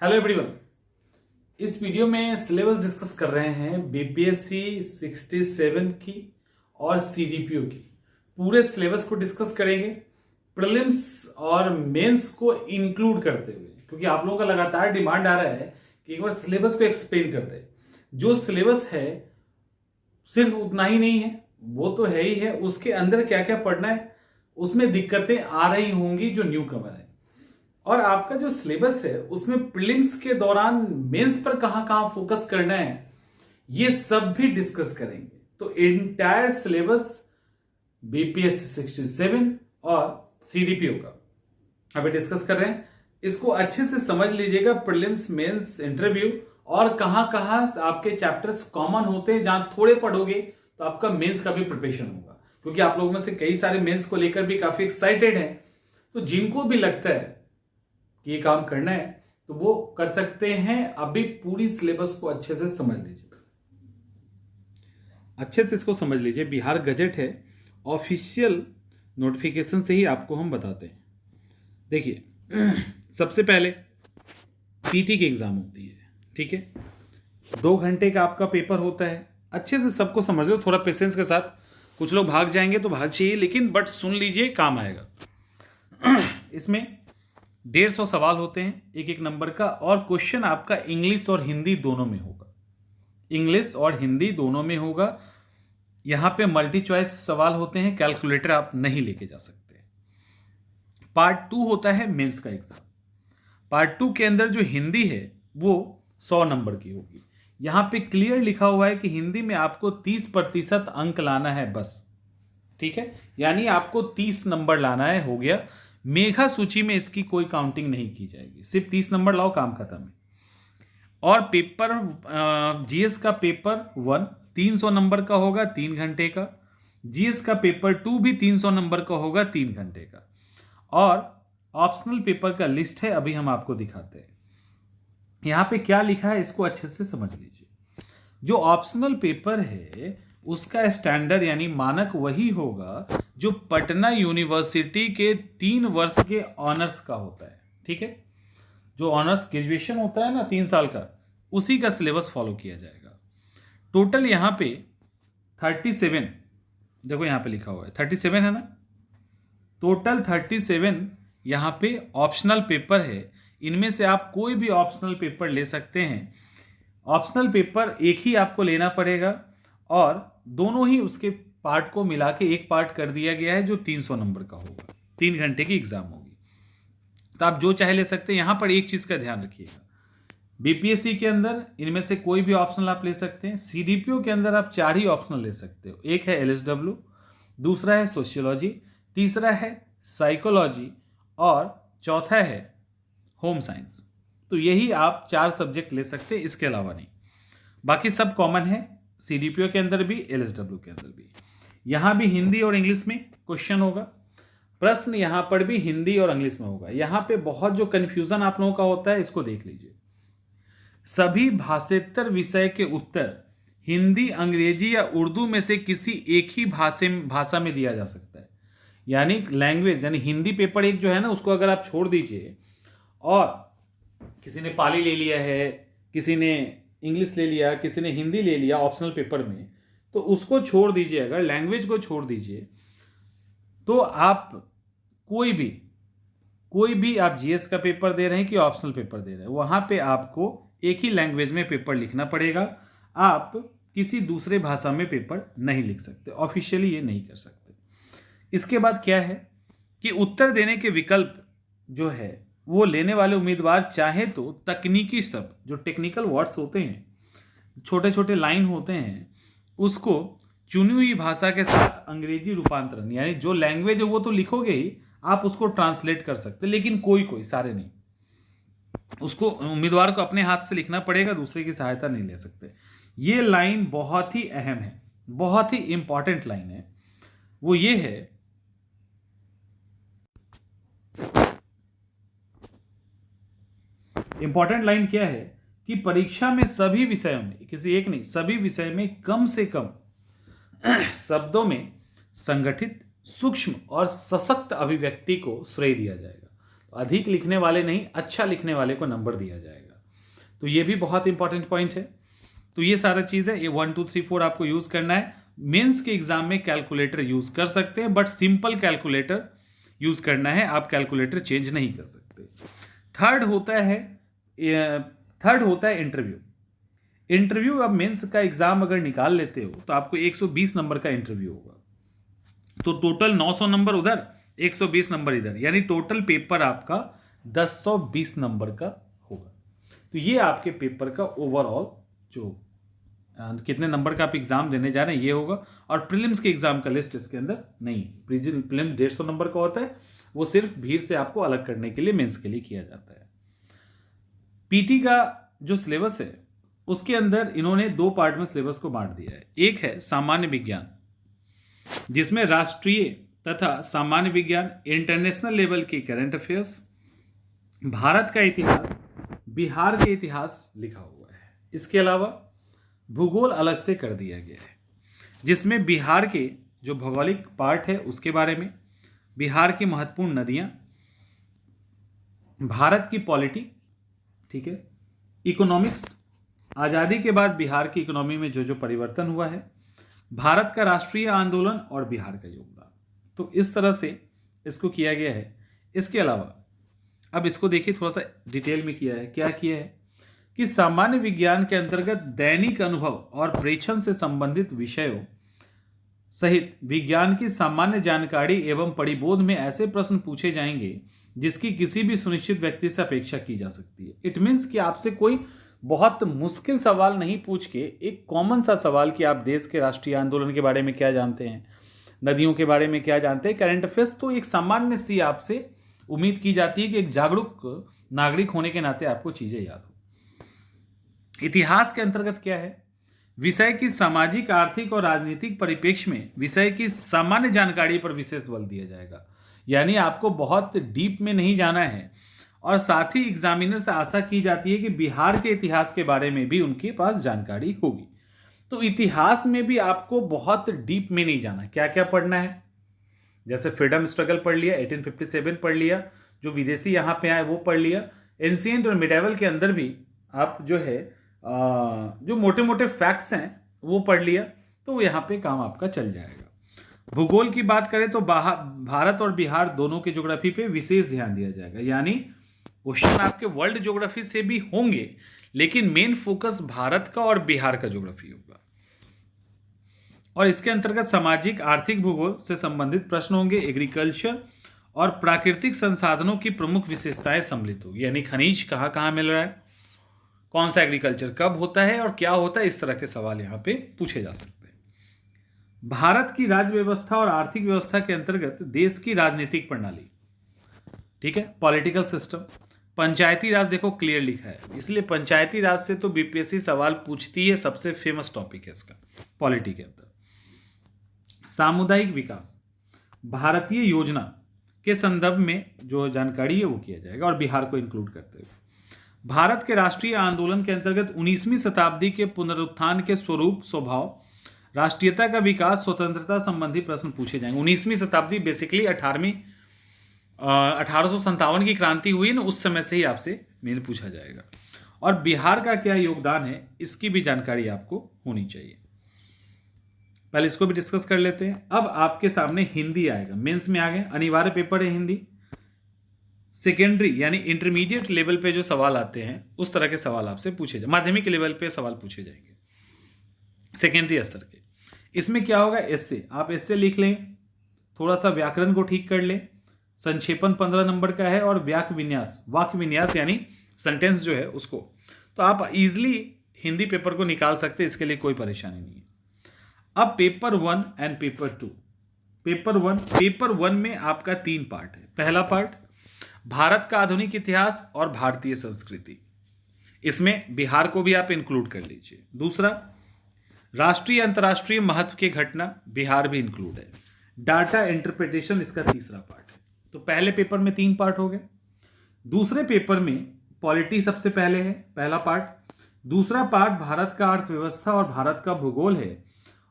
Hello everyone. इस video में syllabus discuss कर रहे हैं बीपीएससी 67 की और सीडीपीओ की। पूरे सिलेबस को डिस्कस करेंगे प्रीलिम्स और मेंस को इंक्लूड करते हुए, क्योंकि आप लोगों का लगातार डिमांड आ रहा है कि एक बार सिलेबस को एक्सप्लेन कर दे। जो सिलेबस है सिर्फ उतना ही नहीं है, वो तो है ही है, उसके अंदर क्या क्या पढ़ना है उसमें दिक्कतें आ रही होंगी जो न्यू कमर है। और आपका जो सिलेबस है उसमें प्रीलिम्स के दौरान मेंस पर कहां कहां फोकस करना है ये सब भी डिस्कस करेंगे। तो एंटायर सिलेबस बीपीएससी 67 और सीडीपीओ का अभी डिस्कस कर रहे हैं। इसको अच्छे से समझ लीजिएगा, प्रीलिम्स मेंस इंटरव्यू और कहां कहां आपके चैप्टर्स कॉमन होते हैं। जहां थोड़े पढ़ोगे तो आपका मेंस का भी प्रिपरेशन होगा, क्योंकि आप लोगों में से कई सारे मेंस को लेकर भी काफी एक्साइटेड हैं। तो जिनको भी लगता है कि ये काम करना है तो वो कर सकते हैं। अभी पूरी सिलेबस को अच्छे से समझ लीजिए, अच्छे से इसको समझ लीजिए। बिहार गजट है, ऑफिशियल नोटिफिकेशन से ही आपको हम बताते हैं। देखिए, सबसे पहले पीटी की एग्जाम होती है, ठीक है। 2 घंटे का आपका पेपर होता है। अच्छे से सबको समझ लो, थोड़ा पेशेंस के साथ। कुछ लोग भाग जाएंगे तो भाग चाहिए, लेकिन बट सुन लीजिए, काम आएगा। इसमें 150 सवाल होते हैं एक एक नंबर का, और क्वेश्चन आपका इंग्लिश और हिंदी दोनों में होगा। इंग्लिश और हिंदी दोनों में होगा। यहां पे मल्टी चॉइस सवाल होते हैं, कैलकुलेटर आप नहीं लेके जा सकते। पार्ट 2 होता है मेंस का एग्जाम। पार्ट 2 के अंदर जो हिंदी है वो 100 नंबर की होगी। यहां पे क्लियर लिखा हुआ है कि हिंदी में आपको 30% अंक लाना है बस, ठीक है। यानी आपको 30 नंबर लाना है, हो गया। मेघा सूची में इसकी कोई काउंटिंग नहीं की जाएगी, सिर्फ 30 नंबर लाओ, काम खत्म है। और पेपर जीएस का पेपर 1 300 नंबर का होगा, 3 घंटे का। जीएस का पेपर 2 भी 300 नंबर का होगा, 3 घंटे का। और ऑप्शनल पेपर का लिस्ट है, अभी हम आपको दिखाते हैं। यहां पे क्या लिखा है इसको अच्छे से समझ लीजिए। जो ऑप्शनल पेपर है उसका स्टैंडर्ड यानी मानक वही होगा जो पटना यूनिवर्सिटी के 3 वर्ष के ऑनर्स का होता है, ठीक है। जो ऑनर्स ग्रेजुएशन होता है ना 3 साल का, उसी का सिलेबस फॉलो किया जाएगा। टोटल यहां पे 37, देखो यहां पे लिखा हुआ है 37 है ना। टोटल 37 यहां पे ऑप्शनल पेपर है। इनमें से आप कोई भी ऑप्शनल पेपर ले सकते हैं। ऑप्शनल पेपर एक ही आपको लेना पड़ेगा, और दोनों ही उसके पार्ट को मिला के एक पार्ट कर दिया गया है जो 300 नंबर का होगा। 3 घंटे की एग्जाम होगी, तो आप जो चाहे ले सकते हैं। यहां पर एक चीज का ध्यान रखिएगा, बीपीएससी के अंदर इनमें से कोई भी ऑप्शनल आप ले सकते हैं। सीडीपीओ के अंदर आप 4 ही ऑप्शनल ले सकते हो। एक है एलएसडब्ल्यू, दूसरा है सोशियोलॉजी, तीसरा है साइकोलॉजी, और चौथा है होम साइंस। तो यही आप 4 सब्जेक्ट ले सकते हैं, इसके अलावा नहीं। बाकी सब कॉमन है, सीडीपीओ के अंदर भी, एलएसडब्ल्यू के अंदर भी। यहां भी हिंदी और इंग्लिश में क्वेश्चन होगा। प्रश्न यहां पर भी हिंदी और इंग्लिश में होगा। यहां पे बहुत जो कंफ्यूजन आप लोगों का होता है इसको देख लीजिए। सभी भाषेतर विषय के उत्तर हिंदी, अंग्रेजी या उर्दू में से किसी एक ही भाषा में दिया जा सकता है। यानी लैंग्वेज, यानी हिंदी पेपर एक जो है ना, उसको अगर आप छोड़ दीजिए और किसी ने पाली ले लिया है, किसी ने इंग्लिश ले लिया, किसी ने हिंदी ले लिया ऑप्शनल पेपर में, तो उसको छोड़ दीजिए, अगर लैंग्वेज को छोड़ दीजिए, तो आप कोई भी आप जीएस का पेपर दे रहे हैं कि ऑप्शनल पेपर दे रहे हैं, वहां पे आपको एक ही लैंग्वेज में पेपर लिखना पड़ेगा। आप किसी दूसरे भाषा में पेपर नहीं लिख सकते, ऑफिशियली ये नहीं कर सकते। इसके बाद क्या है कि उत्तर देने के विकल्प जो है वो लेने वाले उम्मीदवार चाहे तो तकनीकी शब्द, जो टेक्निकल वर्ड्स होते हैं, छोटे छोटे लाइन होते हैं, उसको चुनी हुई भाषा के साथ अंग्रेजी रूपांतरण, यानी जो लैंग्वेज है वो तो लिखोगे ही, आप उसको ट्रांसलेट कर सकते, लेकिन कोई सारे नहीं। उसको उम्मीदवार को अपने हाथ से लिखना पड़ेगा, दूसरे की सहायता नहीं ले सकते। ये लाइन बहुत ही अहम है, बहुत ही इंपॉर्टेंट लाइन है। वो ये है, इंपॉर्टेंट लाइन क्या है कि परीक्षा में सभी विषयों में, किसी एक नहीं, सभी विषय में कम से कम शब्दों में संगठित, सूक्ष्म और सशक्त अभिव्यक्ति को श्रेय दिया जाएगा। तो अधिक लिखने वाले नहीं, अच्छा लिखने वाले को नंबर दिया जाएगा। तो ये भी बहुत इंपॉर्टेंट पॉइंट है। तो ये सारा चीज़ है, ये 1 2 3 4 आपको यूज़ करना है। मेंस के एग्जाम में कैलकुलेटर यूज़ कर सकते हैं, बट सिंपल कैलकुलेटर यूज़ करना है, आप कैलकुलेटर चेंज नहीं कर सकते। थर्ड होता है इंटरव्यू। इंटरव्यू, अब मेंस का एग्जाम अगर निकाल लेते हो तो आपको 120 नंबर का इंटरव्यू होगा। तो टोटल 900 नंबर उधर, 120 नंबर इधर, यानी टोटल पेपर आपका 1020 नंबर का होगा। तो ये आपके पेपर का ओवरऑल जो कितने नंबर का आप एग्जाम देने जा रहे हैं ये होगा। और प्रीलिम्स के एग्जाम का लिस्ट इसके अंदर नहीं। प्रीलिम 150 नंबर का होता है, वो सिर्फ भीड़ से आपको अलग करने के लिए, मेंस के लिए किया जाता है। पीटी का जो सिलेबस है उसके अंदर इन्होंने 2 पार्ट में सिलेबस को बांट दिया है। एक है सामान्य विज्ञान, जिसमें राष्ट्रीय तथा सामान्य विज्ञान, इंटरनेशनल लेवल के करंट अफेयर्स, भारत का इतिहास, बिहार के इतिहास लिखा हुआ है। इसके अलावा भूगोल अलग से कर दिया गया है, जिसमें बिहार के जो भौगोलिक पार्ट है उसके बारे में, बिहार की महत्वपूर्ण नदियां, भारत की पॉलिटी, ठीक है, इकोनॉमिक्स, आज़ादी के बाद बिहार की इकोनॉमी में जो जो परिवर्तन हुआ है, भारत का राष्ट्रीय आंदोलन और बिहार का योगदान। तो इस तरह से इसको किया गया है। इसके अलावा अब इसको देखिए, थोड़ा सा डिटेल में किया है। क्या किया है कि सामान्य विज्ञान के अंतर्गत दैनिक अनुभव और प्रेक्षण से संबंधित विषयों सहित विज्ञान की सामान्य जानकारी एवं परिबोध में ऐसे प्रश्न पूछे जाएंगे जिसकी किसी भी सुनिश्चित व्यक्ति से अपेक्षा की जा सकती है। इट मीन्स कि आपसे कोई बहुत मुश्किल सवाल नहीं पूछ के एक कॉमन सा सवाल कि आप देश के राष्ट्रीय आंदोलन के बारे में क्या जानते हैं, नदियों के बारे में क्या जानते हैं, करंट अफेयर्स, तो एक सामान्य सी आपसे उम्मीद की जाती है कि एक जागरूक नागरिक होने के नाते आपको चीजें याद हो। इतिहास के अंतर्गत क्या है, विषय की सामाजिक, आर्थिक और राजनीतिक परिप्रेक्ष्य में विषय की सामान्य जानकारी पर विशेष बल दिया जाएगा। यानी आपको बहुत डीप में नहीं जाना है। और साथ ही एग्जामिनर से आशा की जाती है कि बिहार के इतिहास के बारे में भी उनके पास जानकारी होगी। तो इतिहास में भी आपको बहुत डीप में नहीं जाना। क्या क्या पढ़ना है, जैसे फ्रीडम स्ट्रगल पढ़ लिया, 1857 पढ़ लिया, जो विदेशी यहाँ पे आए वो पढ़ लिया। एंशिएंट और मिडेवल के अंदर भी आप जो है जो मोटे मोटे फैक्ट्स हैं वो पढ़ लिया, तो यहाँ पे काम आपका चल जाएगा। भूगोल की बात करें तो भारत और बिहार दोनों के ज्योग्राफी पे विशेष ध्यान दिया जाएगा। यानी क्वेश्चन आपके वर्ल्ड ज्योग्राफी से भी होंगे, लेकिन मेन फोकस भारत का और बिहार का ज्योग्राफी होगा। और इसके अंतर्गत सामाजिक, आर्थिक, भूगोल से संबंधित प्रश्न होंगे। एग्रीकल्चर और प्राकृतिक संसाधनों की प्रमुख विशेषताएं सम्मिलित होगी, यानी खनिज कहाँ कहाँ मिल रहा है, कौन सा एग्रीकल्चर कब होता है और क्या होता है, इस तरह के सवाल यहाँ पे पूछे जा सकते हैं। भारत की राज्य व्यवस्था और आर्थिक व्यवस्था के अंतर्गत देश की राजनीतिक प्रणाली, ठीक है, पॉलिटिकल सिस्टम, पंचायती राज देखो क्लियर लिखा है, इसलिए पंचायती राज से तो बीपीएससी सवाल पूछती है, सबसे फेमस टॉपिक है इसका पॉलिटी के अंदर। सामुदायिक विकास, भारतीय योजना के संदर्भ में जो जानकारी है वो किया जाएगा, और बिहार को इंक्लूड करते हुए। भारत के राष्ट्रीय आंदोलन के अंतर्गत 19वीं शताब्दी के पुनरुत्थान के स्वरूप, स्वभाव, राष्ट्रीयता का विकास, स्वतंत्रता संबंधी प्रश्न पूछे जाएंगे। 19वीं शताब्दी बेसिकली 1857 की क्रांति हुई ना, उस समय से ही आपसे मेन पूछा जाएगा। और बिहार का क्या योगदान है इसकी भी जानकारी आपको होनी चाहिए। पहले इसको भी डिस्कस कर लेते हैं। अब आपके सामने हिंदी आएगा, मेंस में आ गए, अनिवार्य पेपर है हिंदी। सेकेंडरी यानी इंटरमीडिएट लेवल पे जो सवाल आते हैं उस तरह के सवाल आपसे पूछे जाए, माध्यमिक लेवल पे सवाल पूछे जाएंगे सेकेंडरी स्तर के। इसमें क्या होगा, एस्से, आप एस्से लिख लें, थोड़ा सा व्याकरण को ठीक कर लें, संक्षेपण 15 नंबर का है, और वाक्य विन्यास यानी सेंटेंस जो है उसको, तो आप इजीली हिंदी पेपर को निकाल सकते हैं, इसके लिए कोई परेशानी नहीं है। अब पेपर 1 एंड पेपर 2। पेपर 1 में आपका 3 पार्ट है। पहला पार्ट भारत का आधुनिक इतिहास और भारतीय संस्कृति, इसमें बिहार को भी आप इंक्लूड कर लीजिए। दूसरा राष्ट्रीय अंतर्राष्ट्रीय महत्व के घटना, बिहार भी इंक्लूड है। डाटा इंटरप्रिटेशन इसका तीसरा पार्ट है। तो पहले पेपर में 3 पार्ट हो गए। दूसरे पेपर में पॉलिटी सबसे पहले है, पहला पार्ट। दूसरा पार्ट भारत का अर्थव्यवस्था और भारत का भूगोल है,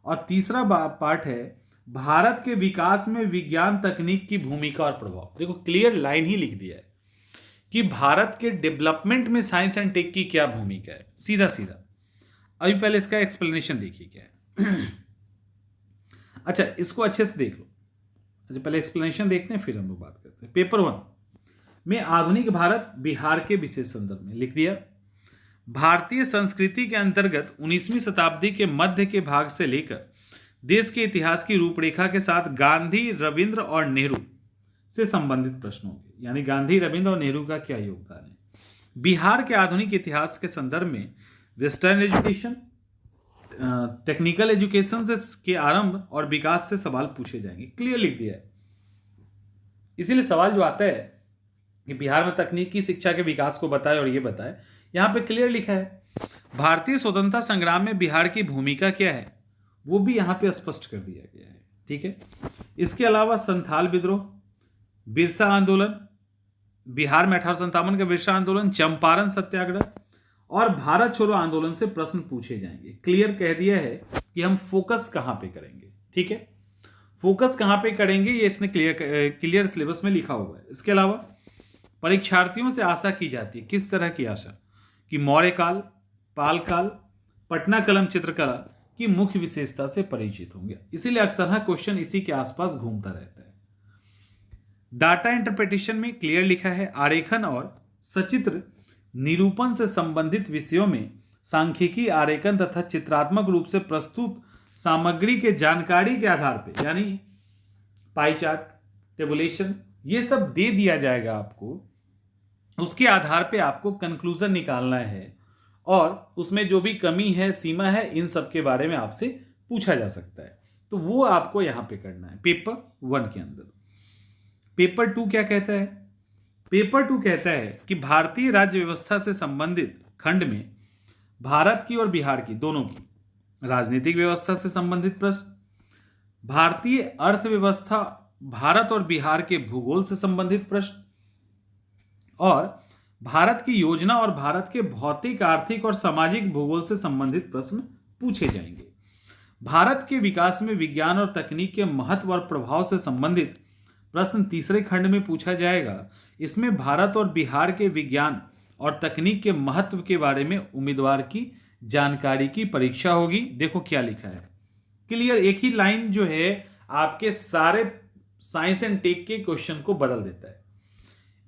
और तीसरा पार्ट है भारत के विकास में विज्ञान तकनीक की भूमिका और प्रभाव। देखो क्लियर लाइन ही लिख दिया है कि भारत के डेवलपमेंट में साइंस एंड टेक की क्या भूमिका है, सीधा सीधा। अभी पहले इसका एक्सप्लेनेशन देखिए क्या है। अच्छा, इसको अच्छे से देख लो। अच्छा, पहले एक्सप्लेनेशन देखते हैं, फिर हम लोग बात करते हैं। पेपर 1 में आधुनिक भारत बिहार के विशेष संदर्भ में लिख दिया। भारतीय संस्कृति के अंतर्गत 19वीं शताब्दी के मध्य के भाग से लेकर देश के इतिहास की रूपरेखा के साथ गांधी, रविंद्र और नेहरू से संबंधित प्रश्न होंगे। यानी गांधी, रविंद्र और नेहरू का क्या योगदान है बिहार के आधुनिक इतिहास के संदर्भ में। वेस्टर्न एजुकेशन, टेक्निकल एजुकेशन से के आरंभ और विकास से सवाल पूछे जाएंगे। क्लियर लिख दिया है। इसीलिए सवाल जो आता है कि बिहार में तकनीकी शिक्षा के विकास को बताए और ये बताए, यहां पे क्लियर लिखा है। भारतीय स्वतंत्रता संग्राम में बिहार की भूमिका क्या है वो भी यहां पे स्पष्ट कर दिया गया है। ठीक है। इसके अलावा संथाल विद्रोह, बिरसा आंदोलन, बिहार में 1857 का बिरसा आंदोलन, चंपारण सत्याग्रह और भारत छोड़ो आंदोलन से प्रश्न पूछे जाएंगे। क्लियर कह दिया है कि हम फोकस कहां पे करेंगे। ठीक है, फोकस कहां पे करेंगे ये इसने क्लियर सिलेबस में लिखा हुआ है। इसके अलावा परीक्षार्थियों से आशा की जाती है, किस तरह की आशा, कि मौर्य काल, पाल काल, पटना कलम चित्रकला की मुख्य विशेषता से परिचित होंगे। इसीलिए अक्सर क्वेश्चन इसी के आसपास घूमता रहता है। डाटा इंटरप्रिटेशन में क्लियर लिखा है, आरेखन और सचित्र निरूपण से संबंधित विषयों में सांख्यिकी, आरेखन तथा चित्रात्मक रूप से प्रस्तुत सामग्री के जानकारी के आधार पे, यानी पाई चार्ट, टेबुलेशन, ये सब दे दिया जाएगा आपको। उसके आधार पे आपको कंक्लूजन निकालना है और उसमें जो भी कमी है, सीमा है, इन सब के बारे में आपसे पूछा जा सकता है। तो वो आपको यहां पे करना है पेपर 1 के अंदर। पेपर 2 क्या कहता है? पेपर 2 कहता है कि भारतीय राज्य व्यवस्था से संबंधित खंड में भारत की और बिहार की दोनों की राजनीतिक व्यवस्था से संबंधित प्रश्न, भारतीय अर्थव्यवस्था, भारत और बिहार के भूगोल से संबंधित प्रश्न और भारत की योजना और भारत के भौतिक, आर्थिक और सामाजिक भूगोल से संबंधित प्रश्न पूछे जाएंगे। भारत के विकास में विज्ञान और तकनीक के महत्व और प्रभाव से संबंधित प्रश्न तीसरे खंड में पूछा जाएगा। इसमें भारत और बिहार के विज्ञान और तकनीक के महत्व के बारे में उम्मीदवार की जानकारी की परीक्षा होगी। देखो क्या लिखा है, क्लियर। एक ही लाइन जो है आपके सारे साइंस एंड टेक के क्वेश्चन को बदल देता है।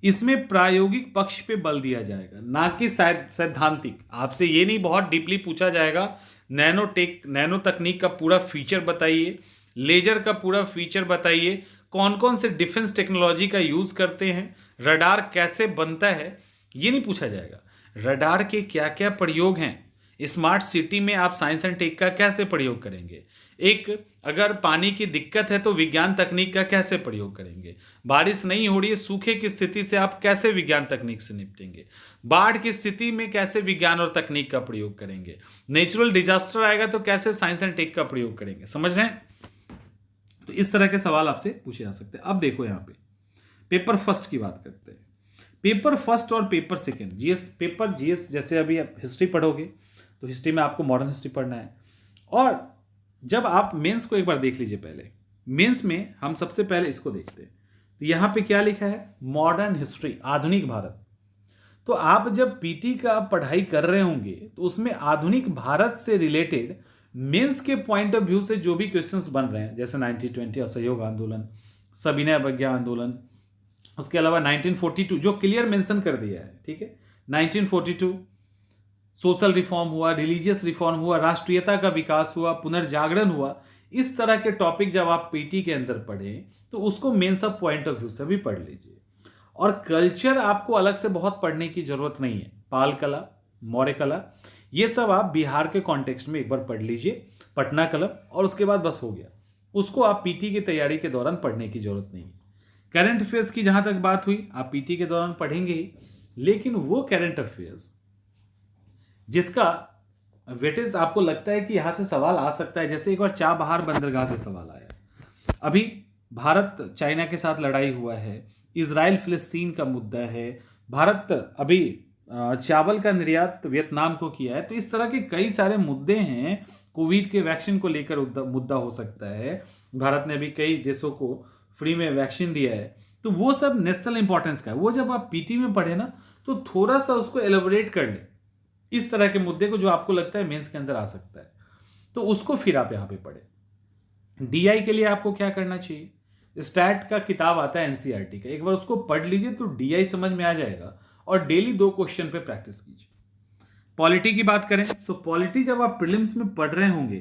इसमें प्रायोगिक पक्ष पे बल दिया जाएगा, ना कि सैद्धांतिक। आपसे ये नहीं बहुत डीपली पूछा जाएगा नैनो तकनीक का पूरा फीचर बताइए, लेजर का पूरा फीचर बताइए, कौन कौन से डिफेंस टेक्नोलॉजी का यूज करते हैं, रडार कैसे बनता है, ये नहीं पूछा जाएगा। रडार के क्या क्या प्रयोग हैं, स्मार्ट सिटी में आप साइंस एंड टेक का कैसे प्रयोग करेंगे, एक अगर पानी की दिक्कत है तो विज्ञान तकनीक का कैसे प्रयोग करेंगे, बारिश नहीं हो रही है, सूखे की स्थिति से आप कैसे विज्ञान तकनीक से निपटेंगे, बाढ़ की स्थिति में कैसे विज्ञान और तकनीक का प्रयोग करेंगे, नेचुरल डिजास्टर आएगा तो कैसे साइंस एंड टेक का प्रयोग करेंगे। समझ रहे हैं? तो इस तरह के सवाल आपसे पूछे जा सकते हैं। अब देखो यहाँ पे पेपर फर्स्ट की बात करते हैं। पेपर फर्स्ट और पेपर सेकेंड, जीएस जैसे अभी आप हिस्ट्री पढ़ोगे तो हिस्ट्री में आपको मॉडर्न हिस्ट्री पढ़ना है। और जब आप मेंस को एक बार देख लीजिए, पहले मेंस में हम सबसे पहले इसको देखते हैं। तो यहाँ पे क्या लिखा है? मॉडर्न हिस्ट्री, आधुनिक भारत। तो आप जब पीटी का पढ़ाई कर रहे होंगे तो उसमें आधुनिक भारत से रिलेटेड मेंस के पॉइंट ऑफ व्यू से जो भी क्वेश्चंस बन रहे हैं, जैसे 1920 असहयोग आंदोलन, सविनय अवज्ञा आंदोलन, उसके अलावा 1942 जो क्लियर मेंशन कर दिया है, ठीक है, 1942 सोशल रिफॉर्म हुआ, रिलीजियस रिफॉर्म हुआ, राष्ट्रीयता का विकास हुआ, पुनर्जागरण हुआ। इस तरह के टॉपिक जब आप पीटी के अंदर पढ़ें तो उसको mains of point of view से भी पढ़ लीजिए। और कल्चर आपको अलग से बहुत पढ़ने की जरूरत नहीं है। पाल कला, मौर्य कला, ये सब आप बिहार के कॉन्टेक्स्ट में एक बार पढ़ लीजिए, पटना कलम, और उसके बाद बस हो गया। उसको आप पीटी की तैयारी के दौरान पढ़ने की जरूरत नहीं है। करंट अफेयर्स की जहां तक बात हुई, आप पीटी के दौरान पढ़ेंगे ही, लेकिन वो करंट अफेयर्स जिसका वेटेज आपको लगता है कि यहां से सवाल आ सकता है, जैसे एक बार चाबहार बंदरगाह से सवाल आया, अभी भारत चाइना के साथ लड़ाई हुआ है, इजराइल फिलिस्तीन का मुद्दा है, भारत अभी चावल का निर्यात वियतनाम को किया है। तो इस तरह के कई सारे मुद्दे हैं। कोविड के वैक्सीन को लेकर मुद्दा हो सकता है, भारत ने अभी कई देशों को फ्री में वैक्सीन दिया है। तो वो सब नेशनल इंपॉर्टेंस का है। वो जब आप पीटी में पढ़े ना तो थोड़ा सा उसको एलोबरेट कर ले, इस तरह के मुद्दे को जो आपको लगता है मेंस के अंदर आ सकता है, तो उसको फिर आप यहां पे पढ़े। डीआई के लिए आपको क्या करना चाहिए, स्टैट का किताब आता है एनसीईआरटी का, एक बार उसको पढ़ लीजिए तो डीआई समझ में आ जाएगा, और डेली 2 क्वेश्चन पे प्रैक्टिस कीजिए। पॉलिटी की बात करें तो पॉलिटी जब आप प्रीलिम्स में पढ़ रहे होंगे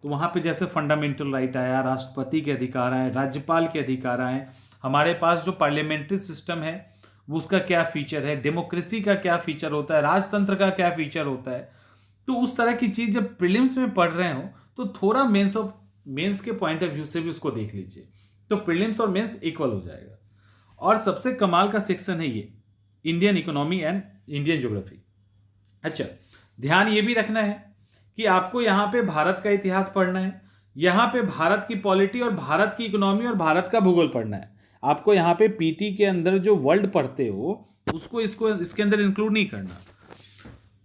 तो वहां पे जैसे फंडामेंटल राइट आया, राष्ट्रपति के अधिकार आए, राज्यपाल के अधिकार आए, हमारे पास जो पार्लियामेंट्री सिस्टम है वो उसका क्या फीचर है, डेमोक्रेसी का क्या फीचर होता है, राजतंत्र का क्या फीचर होता है, तो उस तरह की चीज जब प्रीलिम्स में पढ़ रहे हो तो थोड़ा मेंस के पॉइंट ऑफ व्यू से भी उसको देख लीजिए, तो प्रीलिम्स और मेंस इक्वल हो जाएगा। और सबसे कमाल का सेक्शन है ये Indian economy and Indian geography. अच्छा, ध्यान ये भी रखना है कि आपको यहां पे भारत का इतिहास पढ़ना है, यहां पे भारत की पॉलिटी और भारत की इकोनॉमी और भारत का भूगोल पढ़ना है। आपको यहां पे पीटी के अंदर जो वर्ल्ड पढ़ते हो उसको इसके अंदर इंक्लूड नहीं करना।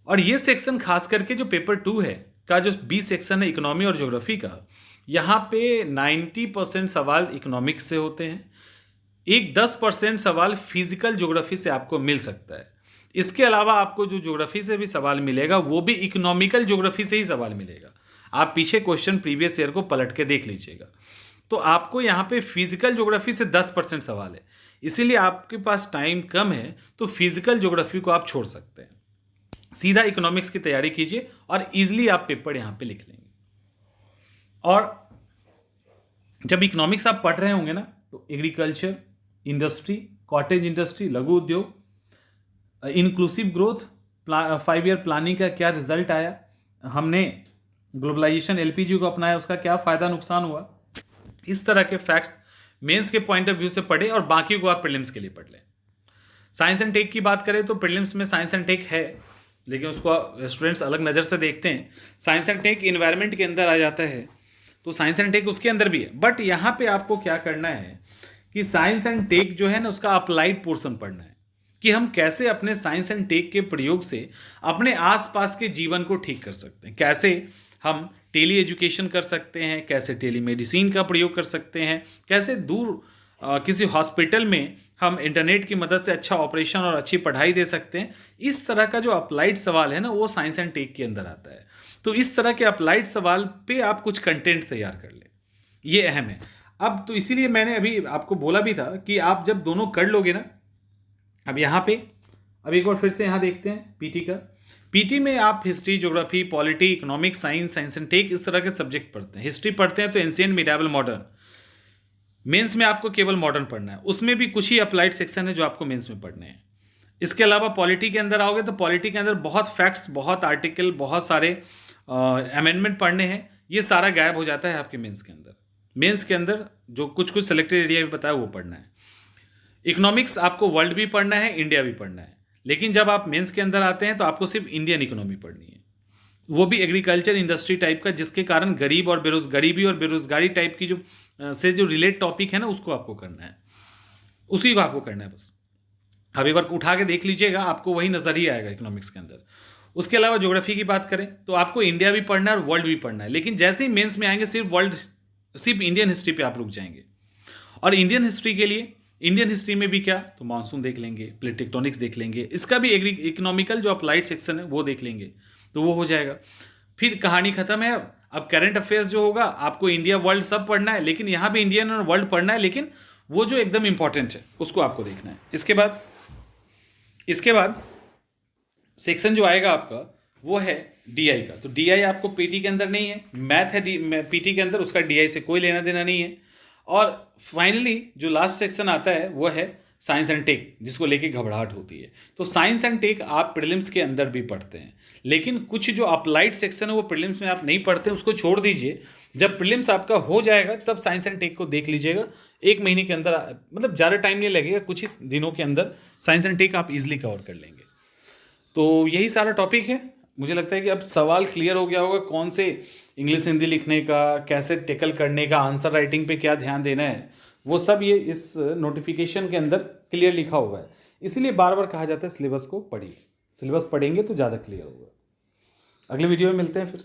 और ये सेक्शन खास करके जो पेपर 2 है का जो बी सेक्शन है इकोनॉमी और ज्योग्राफी का, यहां पे 90% सवाल इकोनॉमिक्स से होते हैं, एक 10% सवाल फिजिकल ज्योग्राफी से आपको मिल सकता है। इसके अलावा आपको जो ज्योग्राफी से भी सवाल मिलेगा वो भी इकोनॉमिकल ज्योग्राफी से ही सवाल मिलेगा। आप पीछे क्वेश्चन प्रीवियस ईयर को पलट के देख लीजिएगा। तो आपको यहाँ पे फिजिकल ज्योग्राफी से 10% सवाल है, इसीलिए आपके पास टाइम कम है तो फिजिकल ज्योग्राफी को आप छोड़ सकते हैं, सीधा इकोनॉमिक्स की तैयारी कीजिए और इजिली आप पेपर यहाँ पे लिख लेंगे। और जब इकोनॉमिक्स आप पढ़ रहे होंगे ना तो एग्रीकल्चर, इंडस्ट्री, कॉटेज इंडस्ट्री, लघु उद्योग, इंक्लूसिव ग्रोथ, 5 ईयर प्लानिंग का क्या रिजल्ट आया, हमने ग्लोबलाइजेशन एलपीजी को अपनाया उसका क्या फायदा नुकसान हुआ, इस तरह के फैक्ट्स मेंस के पॉइंट ऑफ व्यू से पढ़े और बाकी को आप प्रीलिम्स के लिए पढ़ लें। साइंस एंड टेक की बात करें तो प्रीलिम्स में साइंस एंड टेक है, लेकिन उसको स्टूडेंट्स अलग नज़र से देखते हैं। साइंस एंड टेक इन्वायरमेंट के अंदर आ जाता है, तो साइंस एंड टेक उसके अंदर भी है, बट यहाँ पे आपको क्या करना है कि साइंस एंड टेक जो है ना उसका अप्लाइड पोर्शन पढ़ना है, कि हम कैसे अपने साइंस एंड टेक के प्रयोग से अपने आसपास के जीवन को ठीक कर सकते हैं, कैसे हम टेली एजुकेशन कर सकते हैं, कैसे टेली मेडिसिन का प्रयोग कर सकते हैं, कैसे दूर किसी हॉस्पिटल में हम इंटरनेट की मदद से अच्छा ऑपरेशन और अच्छी पढ़ाई दे सकते हैं। इस तरह का जो अप्लाइड सवाल है ना वो साइंस एंड टेक के अंदर आता है। तो इस तरह के अप्लाइड सवाल पे आप कुछ कंटेंट तैयार कर लें, ये अहम है। अब तो इसीलिए मैंने अभी आपको बोला भी था कि आप जब दोनों कर लोगे ना, अब यहाँ पे अब एक बार फिर से यहाँ देखते हैं पीटी का। पीटी में आप history, geography, polity, economics, science and tech इस तरह के सब्जेक्ट पढ़ते हैं। हिस्ट्री पढ़ते हैं तो एंशिएंट, मिडावल, मॉडर्न। मेंस में आपको केवल मॉडर्न पढ़ना है, उसमें भी कुछ ही अप्लाइड सेक्शन है जो आपको मेंस में पढ़ने हैं। इसके अलावा पॉलिटी के अंदर आओगे तो पॉलिटी के अंदर बहुत फैक्ट्स, बहुत आर्टिकल, बहुत सारे अमेंडमेंट पढ़ने हैं, ये सारा गायब हो जाता है आपके मेंस के अंदर। मेंस के अंदर जो कुछ सेलेक्टेड एरिया भी बताया वो पढ़ना है। इकोनॉमिक्स आपको वर्ल्ड भी पढ़ना है, इंडिया भी पढ़ना है, लेकिन जब आप मेंस के अंदर आते हैं तो आपको सिर्फ इंडियन इकोनॉमी पढ़नी है, वो भी एग्रीकल्चर इंडस्ट्री टाइप का, जिसके कारण गरीबी और बेरोजगारी टाइप की जो रिलेट टॉपिक है ना उसको आपको करना है, उसी को आपको करना है बस। अब एक बार उठा के देख लीजिएगा, आपको वही नजर ही आएगा इकोनॉमिक्स के अंदर। उसके अलावा ज्योग्राफी की बात करें तो आपको इंडिया भी पढ़ना है और वर्ल्ड भी पढ़ना है, लेकिन जैसे ही मेंस में आएंगे सिर्फ इंडियन हिस्ट्री पे आप रुक जाएंगे। और इंडियन हिस्ट्री के लिए, इंडियन हिस्ट्री में भी क्या, तो मानसून देख लेंगे, प्लेट टेक्टोनिक्स देख लेंगे, इसका भी इकोनॉमिकल जो अप्लाइड सेक्शन है वो देख लेंगे, तो वो हो जाएगा। फिर कहानी खत्म है। अब करंट अफेयर्स जो होगा आपको इंडिया वर्ल्ड सब पढ़ना है, लेकिन यहाँ भी इंडियन और वर्ल्ड पढ़ना है, लेकिन वो जो एकदम इंपॉर्टेंट है उसको आपको देखना है। इसके बाद सेक्शन जो आएगा आपका वो है डीआई का। तो डीआई आपको पीटी के अंदर नहीं है, मैथ है पीटी के अंदर, उसका डीआई से कोई लेना देना नहीं है। और फाइनली जो लास्ट सेक्शन आता है वो है साइंस एंड टेक, जिसको लेके घबराहट होती है। तो साइंस एंड टेक आप प्रीलिम्स के अंदर भी पढ़ते हैं, लेकिन कुछ जो अप्लाइड सेक्शन है वो प्रीलिम्स में आप नहीं पढ़ते, उसको छोड़ दीजिए। जब प्रीलिम्स आपका हो जाएगा तब साइंस एंड टेक को देख लीजिएगा। 1 महीने के अंदर, मतलब ज़्यादा टाइम नहीं लगेगा, कुछ ही दिनों के अंदर साइंस एंड टेक आप इजिली कवर कर लेंगे। तो यही सारा टॉपिक है। मुझे लगता है कि अब सवाल क्लियर हो गया होगा, कौन से इंग्लिश हिंदी लिखने का, कैसे टेकल करने का, आंसर राइटिंग पे क्या ध्यान देना है, वो सब ये इस नोटिफिकेशन के अंदर क्लियर लिखा हुआ है। इसीलिए बार बार कहा जाता है सिलेबस को पढ़िए, सिलेबस पढ़ेंगे तो ज़्यादा क्लियर होगा। अगले वीडियो में मिलते हैं फिर।